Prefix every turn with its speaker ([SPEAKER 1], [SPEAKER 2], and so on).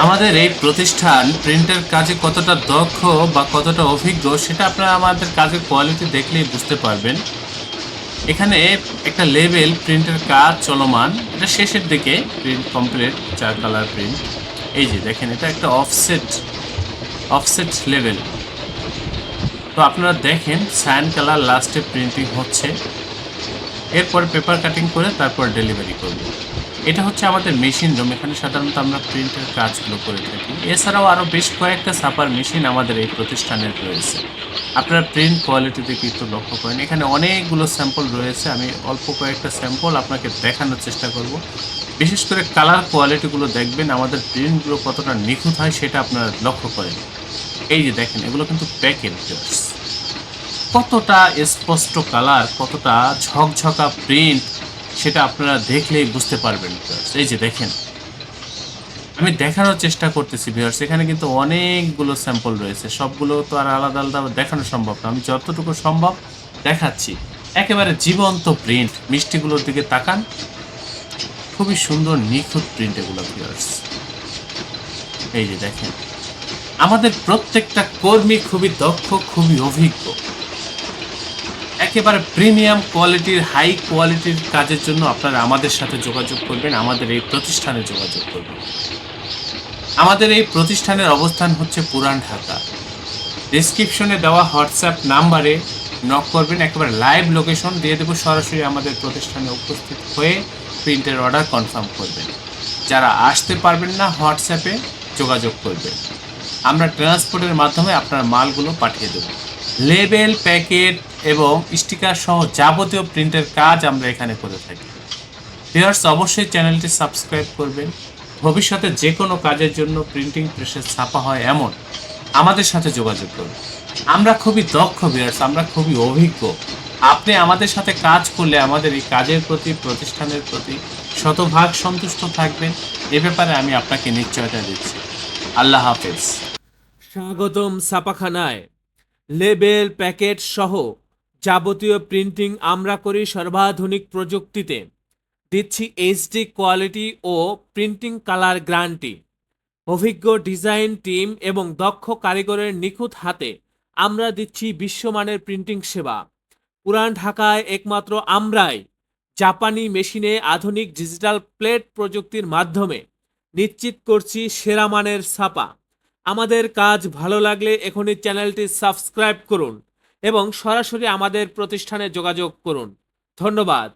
[SPEAKER 1] আমাদের এই প্রতিষ্ঠান প্রিন্টের কাজে কতটা দক্ষ বা কতটা অভিজ্ঞ সেটা আপনারা আমাদের কাজের কোয়ালিটি দেখলেই বুঝতে পারবেন। এখানে একটা লেভেল প্রিন্টের কাজ চলমান, এটা শেষের দিকে, প্রিন্ট কমপ্লিট, 4 কালার প্রিন্ট। এই যে দেখেন, এটা একটা অফসেট অফসেট লেভেল। তো আপনারা দেখেন সায়ান কালার লাস্টে প্রিন্টিং হচ্ছে, এরপর পেপার কাটিং করে তারপর ডেলিভারি করব। এটা হচ্ছে আমাদের মেশিন রুম, এখানে সাধারণত আমরা প্রিন্টের কাজগুলো করে থাকি। এছাড়াও আরও বেশ কয়েকটা ছাপার মেশিন আমাদের এই প্রতিষ্ঠানের রয়েছে। আপনারা প্রিন্ট কোয়ালিটি দেখে একটু লক্ষ্য করেন, এখানে অনেকগুলো স্যাম্পল রয়েছে। আমি অল্প কয়েকটা স্যাম্পল আপনাকে দেখানোর চেষ্টা করব। বিশেষ করে কালার কোয়ালিটিগুলো দেখবেন, আমাদের প্রিন্টগুলো কতটা নিখুঁত হয় সেটা আপনারা লক্ষ্য করেন। এই যে দেখেন, এগুলো কিন্তু প্যাকেট, কতটা স্পষ্ট কালার, কতটা ঝকঝকা প্রিন্ট সেটা আপনারা দেখলেই বুঝতে পারবেন ভিউয়ার্স। এই যে দেখেন, আমি দেখানোর চেষ্টা করতেছি ভিউয়ার্স, এখানে কিন্তু অনেকগুলো স্যাম্পল রয়েছে, সবগুলো তো আর আলাদা আলাদা দেখানো সম্ভব না, আমি যতটুকু সম্ভব দেখাচ্ছি। একেবারে জীবন্ত প্রিন্ট, মিষ্টিগুলোর দিকে তাকান, খুবই সুন্দর নিখুঁত প্রিন্ট এগুলো ভিউয়ার্স। এই যে দেখেন, আমাদের প্রত্যেকটা কর্মী খুবই দক্ষ, খুবই অভিজ্ঞ। একেবারে প্রিমিয়াম কোয়ালিটির, হাই কোয়ালিটির কাজের জন্য আপনারা আমাদের সাথে যোগাযোগ করবেন, আমাদের এই প্রতিষ্ঠানে যোগাযোগ করবেন। আমাদের এই প্রতিষ্ঠানের অবস্থান হচ্ছে পুরান ঢাকা। ডেসক্রিপশনে দেওয়া হোয়াটসঅ্যাপ নাম্বারে নক করবেন, একেবারে লাইভ লোকেশন দিয়ে দেবো, সরাসরি আমাদের প্রতিষ্ঠানে উপস্থিত হয়ে প্রিন্টের অর্ডার কনফার্ম করবেন। যারা আসতে পারবেন না, হোয়াটসঅ্যাপে যোগাযোগ করবেন, আমরা ট্রান্সপোর্টের মাধ্যমে আপনার মালগুলো পাঠিয়ে দেব। লেবেল, প্যাকেট এবং স্টিকার সহ যাবতীয় প্রিন্টের কাজ আমরা এখানে করে থাকি। ভিউয়ার্স, অবশ্যই চ্যানেলটি সাবস্ক্রাইব করবেন। ভবিষ্যতে যে কোনো কাজের জন্য প্রিন্টিং প্রেসে ছাপা হয় এমন আমাদের সাথে যোগাযোগ করুন। আমরা খুবই দক্ষ ভিউয়ার্স, আমরা খুবই অভিজ্ঞ। আপনি আমাদের সাথে কাজ করলে আমাদের এই কাজের প্রতি, প্রতিষ্ঠানের প্রতি শতভাগ সন্তুষ্ট থাকবেন, এ ব্যাপারে আমি আপনাকে নিশ্চয়তা দিচ্ছি। আল্লাহ হাফেজ।
[SPEAKER 2] স্বাগতম ছাপাখানায়। লেবেল, প্যাকেট সহ যাবতীয় প্রিন্টিং আমরা করি সর্বাধুনিক প্রযুক্তিতে। দিচ্ছি এইচডি কোয়ালিটি ও প্রিন্টিং কালার গ্যারান্টি। অভিজ্ঞ ডিজাইন টিম এবং দক্ষ কারিগরের নিখুঁত হাতে আমরা দিচ্ছি বিশ্বমানের প্রিন্টিং সেবা। পুরান ঢাকায় একমাত্র আমরাই জাপানি মেশিনে আধুনিক ডিজিটাল প্লেট প্রযুক্তির মাধ্যমে নিশ্চিত করছি সেরা মানের ছাপা। আমাদের কাজ ভালো লাগলে এখনই চ্যানেলটি সাবস্ক্রাইব করুন এবং সরাসরি আমাদের প্রতিষ্ঠানে যোগাযোগ করুন। ধন্যবাদ।